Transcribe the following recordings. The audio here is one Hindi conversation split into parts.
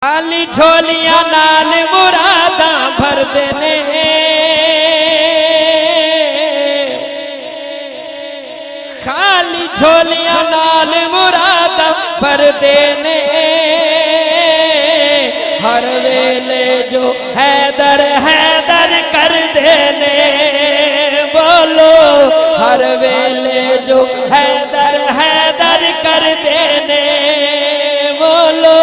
खाली झोलियां नाल मुरादा भर देने, खाली झोलियां नाल मुरादा भर देने। हर वेले जो हैदर हैदर कर देने, बोलो हर वेले जो हैदर हैदर कर देने, बोलो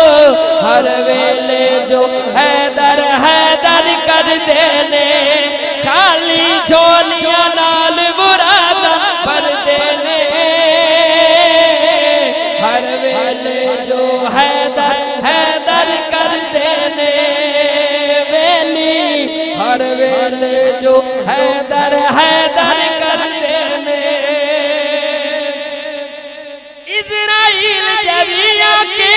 हर वेले जो हैदर हैदर कर देने। खाली झोलियां नाल मुरादा भर देने, हर वेले जो हैदर हैदर कर देने। वेली हर वेले जो हैदर हैदर कर देने। इजराइल जरिया के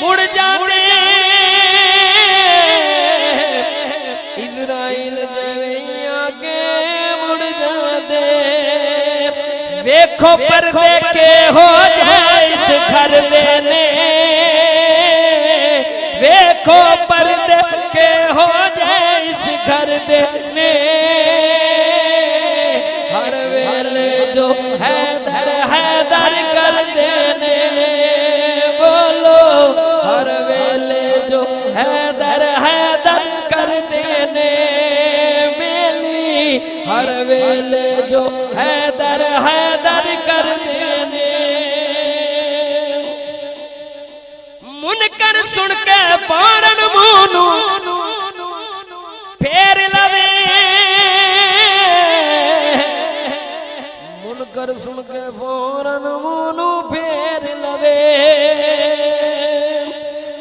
मुड़ जाते, इजराइल जरिया के मुड़ जाते। देखो पर्दे के हो जाए इस घर देने, देखो पर्दे के हो जाए इस घर देने। हर वेले जो हैदर हैदर कर देने, बोलो हर वेले जो हैदर हैदर कर देने। मेली हर वेले जो हैदर हैदर कर देने। मुनकर सुन के पारन मोनू फेर लवे, मुनकर सुन के फौरन मोनू फेर लवे।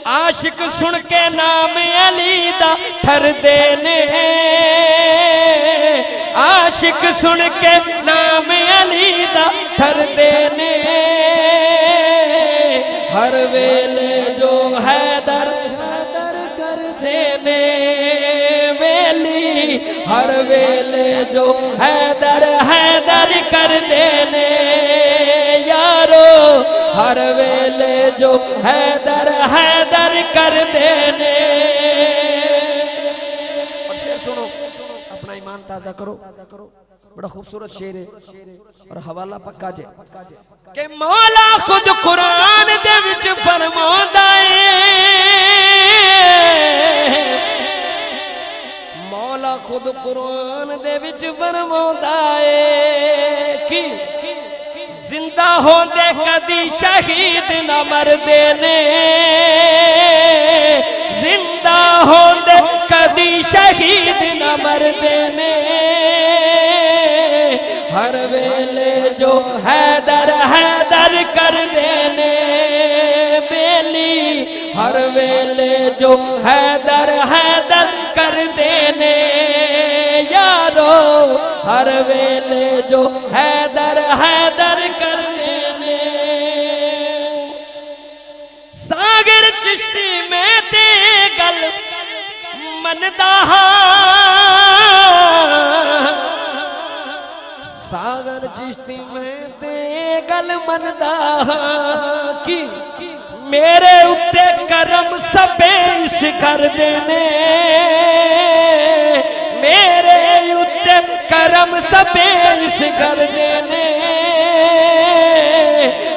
आशिक सुन के नाम अली दा ठर देने, आशिक सुन के नाम अली दा ठर देने। हर वेले जो हैदर हैदर कर देने, वेली हर वेले जो हैदर हैदर कर देने। यारो हर वेले जो हैदर हैदर कर देने। और शेर सुनो, अपना ईमान ताजा करो। बड़ा खूबसूरत शेर है और हवाला पक्का जे के मौला खुद कुरान दे विच फरमांदा है, मौला खुद कुरान दे विच फरमांदा है कि जिंदा होंदे कदी शहीद न मरदे ने, जिंदा होंदे कदी शहीद न मरदे ने। हर वेले जो हैदर हैदर कर देने, बेली हर वेले जो हैदर हैदर कर देने। यारो हर वेले जो हैदर हैदर कर देने। सागर चिश्ती में ते गल मनदा, सागर चिश्ती में ते गल मनदा कि मेरे उत्ते करम सबे इस कर देने, मेरे उत्ते करम सबे इस कर देने।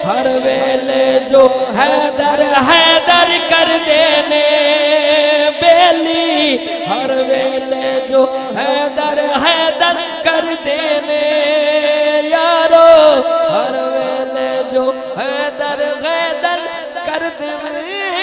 हर वेले जो हैदर हैदर कर देने, बेली हर वेले जो हैदर हैदर कर देने। यारो हर वेले जो हैदर हैदर कर देने।